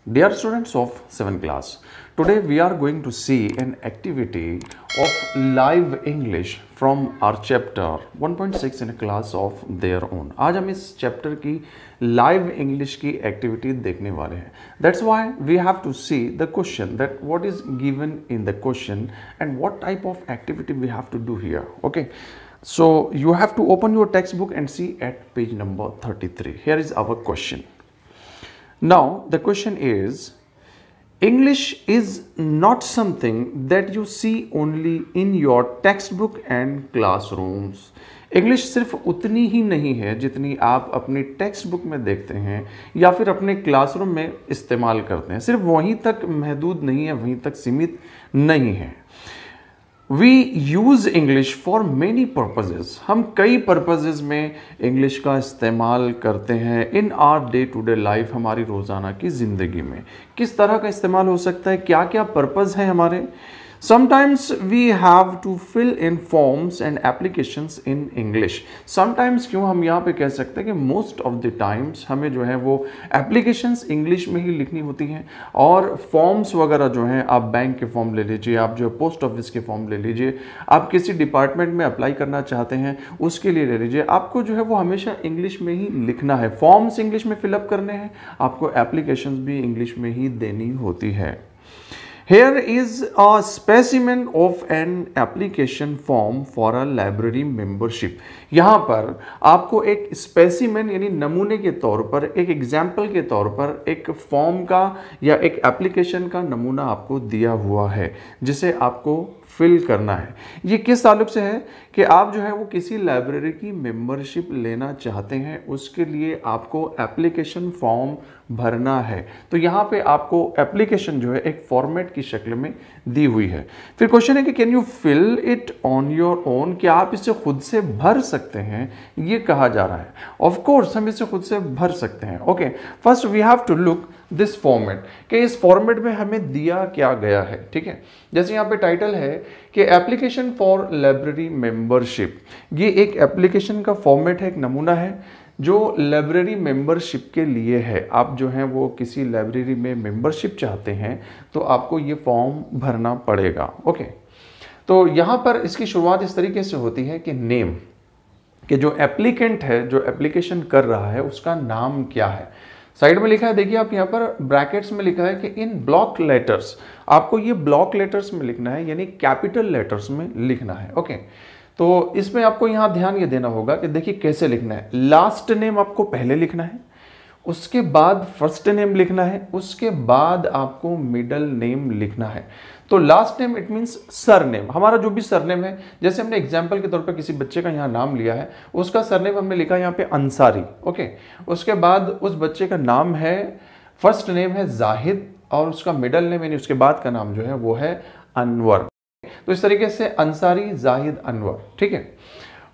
Dear students of 7th class, today we are going to see an activity of live English from our chapter 1.6 in a class of their own. आज हम इस chapter की live English की activity देखने वाले हैं. That's why we have to see the question that what is given in the question and what type of activity we have to do here. Okay. So you have to open your textbook and see at page number 33. Here is our question. Now the question is, English is not something that you see only in your textbook and classrooms. English सिर्फ उतनी ही नहीं है जितनी आप अपनी text book में देखते हैं या फिर अपने क्लासरूम में इस्तेमाल करते हैं. सिर्फ वहीं तक महदूद नहीं है, वहीं तक सीमित नहीं है. We use English for many purposes. हम कई पर्पजेज में इंग्लिश का इस्तेमाल करते हैं in our day to day life. हमारी रोज़ाना की ज़िंदगी में किस तरह का इस्तेमाल हो सकता है, क्या क्या पर्पज़ हैं हमारे. Sometimes we have to fill in forms and applications in English. Sometimes क्यों हम यहाँ पे कह सकते हैं कि most of the times हमें जो है वो applications इंग्लिश में ही लिखनी होती हैं. और फॉर्म्स वगैरह जो हैं, आप बैंक के फॉर्म ले लीजिए, आप जो पोस्ट ऑफिस के फॉर्म ले लीजिए, आप किसी डिपार्टमेंट में अप्लाई करना चाहते हैं उसके लिए ले लीजिए, आपको जो है वो हमेशा इंग्लिश में ही लिखना है. फॉर्म्स इंग्लिश में फिलअप करने हैं, आपको एप्लीकेशंस भी इंग्लिश में ही देनी होती है. Here is a specimen of an application form for a library membership. यहाँ पर आपको एक स्पेसिमेन यानी नमूने के तौर पर, एक एग्जाम्पल के तौर पर एक फॉर्म का या एक एप्लीकेशन का नमूना आपको दिया हुआ है जिसे आपको फिल करना है. ये किस ताल्लुक से है कि आप जो है वो किसी लाइब्रेरी की मेंबरशिप लेना चाहते हैं, उसके लिए आपको एप्लीकेशन फॉर्म भरना है. तो यहाँ पे आपको एप्लीकेशन जो है एक फॉर्मेट की शक्ल में दी हुई है. फिर क्वेश्चन है कि can you fill it on your own, क्या आप इसे खुद से भर सकते हैं, ये कहा जा रहा है. ऑफ कोर्स हम इसे खुद से भर सकते हैं. Okay, first we have to look this format कि इस फॉर्मेट में हमें दिया क्या गया है. ठीक है, जैसे यहाँ पे टाइटल है कि एप्लीकेशन फॉर लाइब्रेरी मेंबरशिप. ये एक एप्लीकेशन का फॉर्मेट है, एक नमूना है जो लाइब्रेरी मेंबरशिप के लिए है. आप जो हैं वो किसी लाइब्रेरी में मेंबरशिप चाहते हैं तो आपको ये फॉर्म भरना पड़ेगा. ओके, तो यहाँ पर इसकी शुरुआत इस तरीके से होती है कि नेम, कि जो एप्लीकेंट है, जो एप्लीकेशन कर रहा है, उसका नाम क्या है. साइड में लिखा है, देखिए आप यहाँ पर ब्रैकेट्स में लिखा है कि इन ब्लॉक लेटर्स. आपको ये ब्लॉक लेटर्स में लिखना है, यानी कैपिटल लेटर्स में लिखना है. ओके, तो इसमें आपको यहाँ ध्यान ये देना होगा कि देखिए कैसे लिखना है. लास्ट नेम आपको पहले लिखना है, उसके बाद फर्स्ट नेम लिखना है, उसके बाद आपको मिडल नेम लिखना है. तो last name it means surname. हमारा जो भी सरनेम है, जैसे हमने एग्जाम्पल के तौर पर किसी बच्चे का यहाँ नाम लिया है, उसका सरनेम हमने लिखा है यहाँ पे अंसारी. ओके, उसके बाद उस बच्चे का नाम है, फर्स्ट नेम है जाहिद और उसका मिडल नेम यानी उसके बाद का नाम जो है वो है अनवर. तो इस तरीके से अंसारी, जाहिद, अनवर. ठीक है,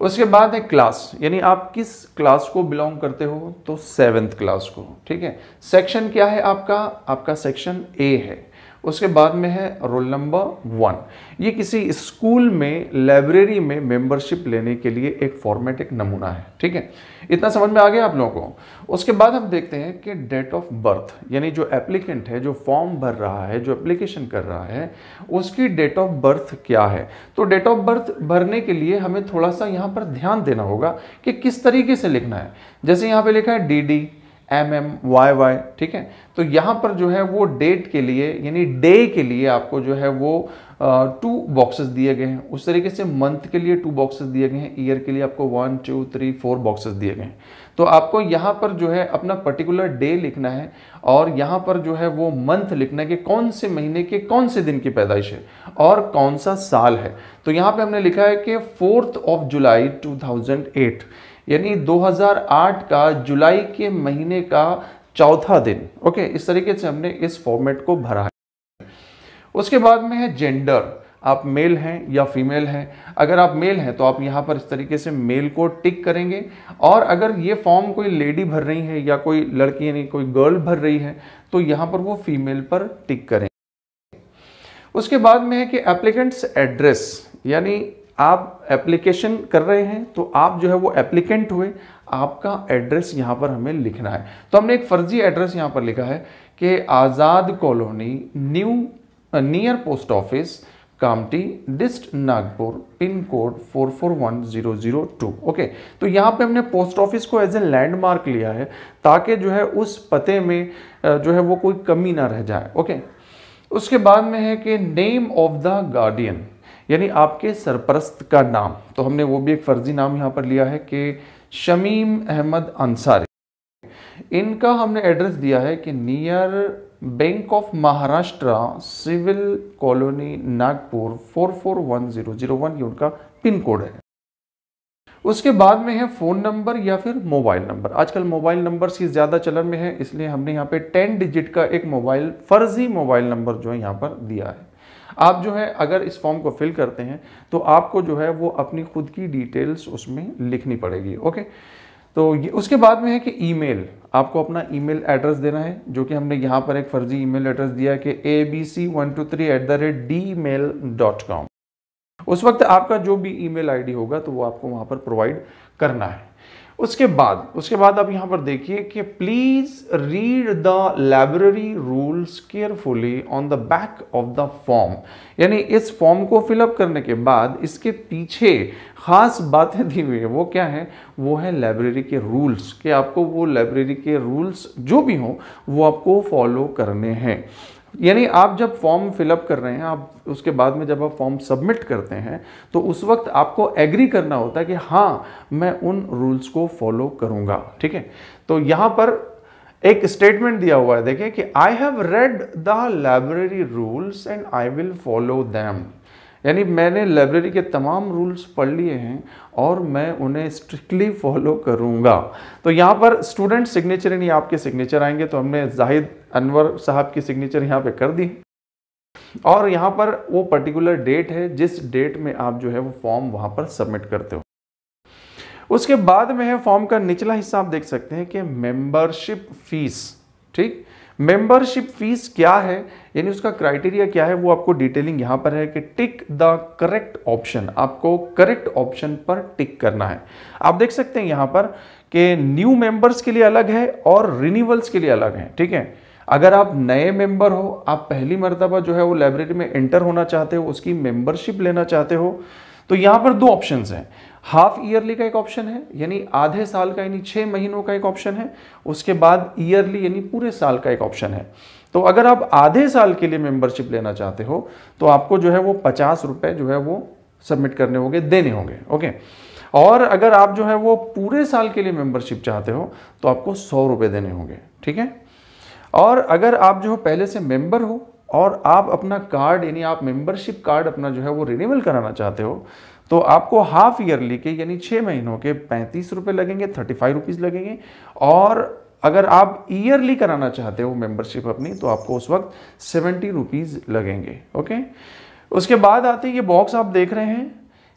उसके बाद है क्लास, यानी आप किस क्लास को बिलोंग करते हो, तो 7th क्लास को. ठीक है, सेक्शन क्या है आपका सेक्शन ए है. उसके बाद में है रोल नंबर 1. ये किसी स्कूल में, लाइब्रेरी में मेंबरशिप लेने के लिए एक फॉर्मेट, एक नमूना है. ठीक है, इतना समझ में आ गया आप लोगों को. उसके बाद हम देखते हैं कि डेट ऑफ बर्थ, यानी जो एप्लीकेंट है, जो फॉर्म भर रहा है, जो एप्लीकेशन कर रहा है, उसकी डेट ऑफ बर्थ क्या है. तो डेट ऑफ बर्थ भरने के लिए हमें थोड़ा सा यहाँ पर ध्यान देना होगा कि किस तरीके से लिखना है. जैसे यहाँ पे लिखा है DD MMYY. ठीक है, तो यहाँ पर जो है वो डेट के लिए यानी डे के लिए आपको जो है वो 2 बॉक्सेस दिए गए हैं. उस तरीके से मंथ के लिए 2 बॉक्सेस दिए गए हैं, ईयर के लिए आपको 1 2 3 4 बॉक्सेस दिए गए हैं. तो आपको यहाँ पर जो है अपना पर्टिकुलर डे लिखना है और यहाँ पर जो है वो मंथ लिखना है कि कौन से महीने के कौन से दिन की पैदाइश है और कौन सा साल है. तो यहाँ पे हमने लिखा है कि 4th of July 2008, यानी 2008 का जुलाई के महीने का चौथा दिन. ओके, इस तरीके से हमने इस फॉर्मेट को भरा है. उसके बाद में है जेंडर, आप मेल हैं या फीमेल हैं. अगर आप मेल हैं तो आप यहाँ पर इस तरीके से मेल को टिक करेंगे, और अगर ये फॉर्म कोई लेडी भर रही है या कोई लड़की यानी कोई गर्ल भर रही है तो यहाँ पर वो फीमेल पर टिक करेंगे. उसके बाद में है कि एप्लीकेंट्स एड्रेस, यानी आप एप्लीकेशन कर रहे हैं तो आप जो है वो एप्लीकेंट हुए, आपका एड्रेस यहाँ पर हमें लिखना है. तो हमने एक फर्जी एड्रेस यहाँ पर लिखा है कि Azad colony near post office Kamptee dist Nagpur pin code 441002। Okay, तो यहाँ पे हमने पोस्ट ऑफिस को एज ए लैंडमार्क लिया है ताकि जो है उस पते में जो है वो कोई कमी ना रह जाए। ओके, उसके बाद में है कि नेम ऑफ द गार्डियन, यानी आपके सरपरस्त का नाम। तो हमने वो भी एक फर्जी नाम यहाँ पर लिया है कि शमीम अहमद अंसारी। इनका हमने एड्रेस दिया है कि near Bank of Maharashtra Civil Colony Nagpur 441001, ये उनका पिन कोड है। उसके बाद में है फ़ोन नंबर या फिर मोबाइल नंबर। आजकल मोबाइल नंबर्स की ज़्यादा चलन में है, इसलिए हमने यहाँ पे 10 डिजिट का एक फर्जी मोबाइल नंबर जो है यहाँ पर दिया है। आप जो है अगर इस फॉर्म को फिल करते हैं तो आपको जो है वो अपनी खुद की डिटेल्स उसमें लिखनी पड़ेगी। ओके, तो ये उसके बाद में है कि ईमेल, आपको अपना ईमेल एड्रेस देना है, जो कि हमने यहाँ पर एक फर्जी ईमेल एड्रेस दिया है कि abc123@gmail.com। उस वक्त आपका जो भी ईमेल आईडी होगा तो वो आपको वहाँ पर प्रोवाइड करना है। उसके बाद आप यहाँ पर देखिए कि please read the library rules carefully on the back of the form, यानी इस फॉर्म को फिलअप करने के बाद इसके पीछे खास बातें दी हुई है। वो क्या है? वो है लाइब्रेरी के रूल्स, कि आपको वो लाइब्रेरी के रूल्स जो भी हों वो आपको फॉलो करने हैं। यानी आप जब फॉर्म फिलअप कर रहे हैं, आप उसके बाद में जब आप फॉर्म सबमिट करते हैं तो उस वक्त आपको एग्री करना होता है कि हाँ मैं उन रूल्स को फॉलो करूंगा। ठीक है, तो यहां पर एक स्टेटमेंट दिया हुआ है, देखिए कि I have read the library rules and I will follow them, यानी मैंने लाइब्रेरी के तमाम रूल्स पढ़ लिए हैं और मैं उन्हें स्ट्रिक्टली फॉलो करूंगा। तो यहाँ पर स्टूडेंट सिग्नेचर यानी आपके सिग्नेचर आएंगे, तो हमने जाहिद अनवर साहब की सिग्नेचर यहाँ पे कर दी और यहाँ पर वो पर्टिकुलर डेट है जिस डेट में आप जो है वो फॉर्म वहाँ पर सबमिट करते हो। उसके बाद में है फॉर्म का निचला हिस्सा, आप देख सकते हैं कि मेंबरशिप फीस। ठीक, मेंबरशिप फीस क्या है, यानी उसका क्राइटेरिया क्या है, वो आपको डिटेलिंग यहां पर है कि टिक द करेक्ट ऑप्शन, आपको करेक्ट ऑप्शन पर टिक करना है। आप देख सकते हैं यहां पर कि न्यू मेंबर्स के लिए अलग है और रिन्यूअल्स के लिए अलग है। ठीक है, अगर आप नए मेंबर हो, आप पहली मर्तबा जो है वो लाइब्रेरी में एंटर होना चाहते हो, उसकी मेंबरशिप लेना चाहते हो, तो यहां पर दो ऑप्शंस हैं। हाफ ईयरली का एक ऑप्शन है, यानी आधे साल का यानी 6 महीनों का एक ऑप्शन है। उसके बाद ईयरली यानी पूरे साल का एक ऑप्शन है। तो अगर आप आधे साल के लिए मेंबरशिप लेना चाहते हो तो आपको जो है वो 50 रुपए जो है वो सबमिट करने होंगे, देने होंगे। ओके, और अगर आप जो है वो पूरे साल के लिए मेंबरशिप चाहते हो तो आपको 100 रुपए देने होंगे। ठीक है, और अगर आप जो पहले से मेंबर हो और आप अपना कार्ड यानी आप मेंबरशिप कार्ड अपना जो है वो रिन्यूअल कराना चाहते हो तो आपको हाफ ईयरली के यानी 6 महीनों के 35 रुपये लगेंगे, 35 रुपीज़ लगेंगे। और अगर आप ईयरली कराना चाहते हो मेंबरशिप अपनी तो आपको उस वक्त 70 रुपीज़ लगेंगे। ओके, उसके बाद आते ये बॉक्स आप देख रहे हैं,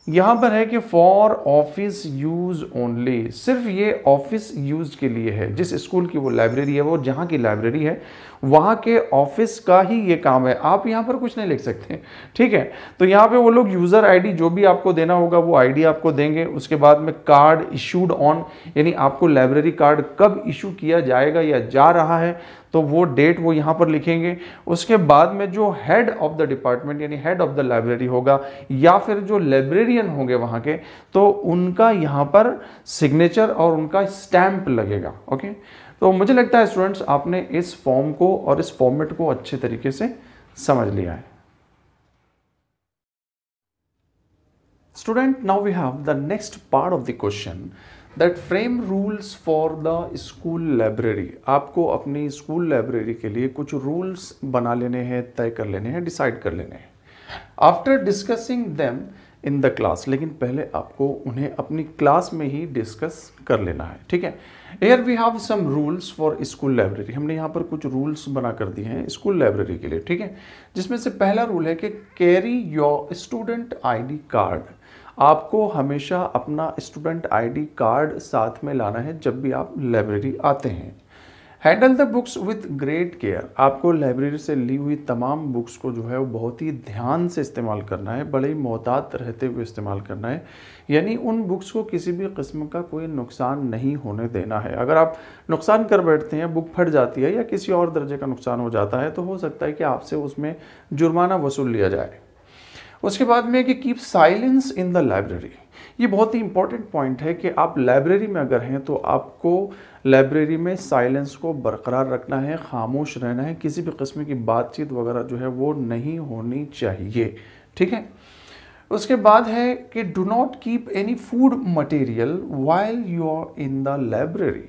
यहाँ पर है कि फॉर ऑफिस यूज ओनली, सिर्फ ये ऑफिस यूज के लिए है। जिस स्कूल की वो लाइब्रेरी है, वो जहाँ की लाइब्रेरी है वहाँ के ऑफिस का ही ये काम है, आप यहाँ पर कुछ नहीं लिख सकते। ठीक है, तो यहाँ पे वो लोग यूज़र आईडी जो भी आपको देना होगा वो आईडी आपको देंगे। उसके बाद में कार्ड इशूड ऑन, यानी आपको लाइब्रेरी कार्ड कब इशू किया जाएगा या जा रहा है तो वो डेट वो यहाँ पर लिखेंगे। उसके बाद में जो हेड ऑफ द डिपार्टमेंट यानी हेड ऑफ द लाइब्रेरी होगा या फिर जो लाइब्रेरियन होंगे वहाँ के, तो उनका यहाँ पर सिग्नेचर और उनका स्टैंप लगेगा। ओके, तो मुझे लगता है स्टूडेंट्स आपने इस फॉर्म को और इस फॉर्मेट को अच्छे तरीके से समझ लिया है। Student, now we have the next part of the question that frame rules for the school library. आपको अपनी स्कूल लाइब्रेरी के लिए कुछ रूल्स बना लेने हैं, तय कर लेने हैं, डिसाइड कर लेने हैं after discussing them in the class. लेकिन पहले आपको उन्हें अपनी क्लास में ही डिस्कस कर लेना है। ठीक है, here we have some rules for school library. हमने यहाँ पर कुछ रूल्स बना कर दिए हैं स्कूल लाइब्रेरी के लिए। ठीक है, जिसमें से पहला रूल है कि carry your student ID card. आपको हमेशा अपना स्टूडेंट आईडी कार्ड साथ में लाना है जब भी आप लाइब्रेरी आते हैं। Handle the books with great care. आपको लाइब्रेरी से ली हुई तमाम बुक्स को जो है वो बहुत ही ध्यान से इस्तेमाल करना है, बड़े ही मोहतात रहते हुए इस्तेमाल करना है, यानी उन बुक्स को किसी भी किस्म का कोई नुकसान नहीं होने देना है। अगर आप नुकसान कर बैठते हैं, बुक फट जाती है या किसी और दर्जे का नुकसान हो जाता है, तो हो सकता है कि आपसे उसमें जुर्माना वसूल लिया जाए। उसके बाद में कि keep silence in the library. ये बहुत ही इंपॉर्टेंट पॉइंट है कि आप लाइब्रेरी में अगर हैं तो आपको लाइब्रेरी में साइलेंस को बरकरार रखना है, खामोश रहना है, किसी भी किस्म की बातचीत वगैरह जो है वो नहीं होनी चाहिए, ठीक है। उसके बाद है कि do not keep any food material while you are in the library.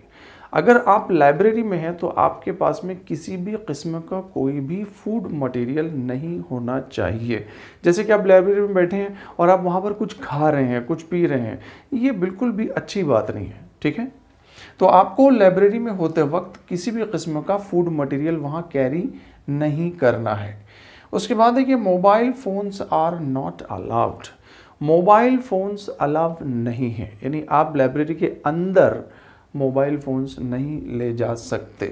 अगर आप लाइब्रेरी में हैं तो आपके पास में किसी भी किस्म का कोई भी फूड मटेरियल नहीं होना चाहिए। जैसे कि आप लाइब्रेरी में बैठे हैं और आप वहाँ पर कुछ खा रहे हैं, कुछ पी रहे हैं, ये बिल्कुल भी अच्छी बात नहीं है, ठीक है। तो आपको लाइब्रेरी में होते वक्त किसी भी किस्म का फूड मटेरियल वहाँ कैरी नहीं करना है। उसके बाद है कि mobile phones are not allowed. Mobile phones allowed नहीं है, यानी आप लाइब्रेरी के अंदर मोबाइल फ़ोन्स नहीं ले जा सकते।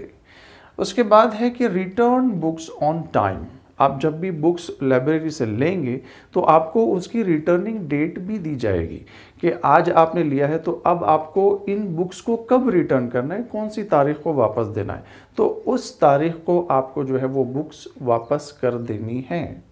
उसके बाद है कि रिटर्न बुक्स ऑन टाइम। आप जब भी बुक्स लाइब्रेरी से लेंगे तो आपको उसकी रिटर्निंग डेट भी दी जाएगी कि आज आपने लिया है तो अब आपको इन बुक्स को कब रिटर्न करना है, कौन सी तारीख को वापस देना है, तो उस तारीख को आपको जो है वो बुक्स वापस कर देनी है।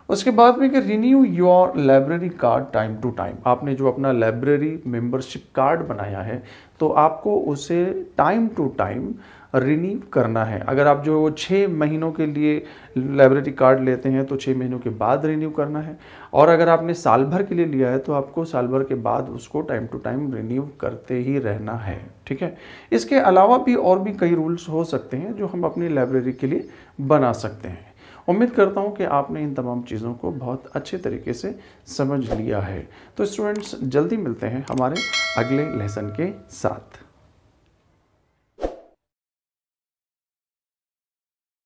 उसके बाद में कि renew your library card time to time. आपने जो अपना लाइब्रेरी मेंबरशिप कार्ड बनाया है तो आपको उसे टाइम टू टाइम रिन्यू करना है। अगर आप जो 6 महीनों के लिए लाइब्रेरी कार्ड लेते हैं तो 6 महीनों के बाद रिन्यू करना है, और अगर आपने साल भर के लिए लिया है तो आपको साल भर के बाद उसको टाइम टू टाइम रिन्यू करते ही रहना है, ठीक है। इसके अलावा भी और भी कई रूल्स हो सकते हैं जो हम अपनी लाइब्रेरी के लिए बना सकते हैं। उम्मीद करता हूँ कि आपने इन तमाम चीज़ों को बहुत अच्छे तरीके से समझ लिया है। तो स्टूडेंट्स, जल्दी मिलते हैं हमारे अगले लेसन के साथ।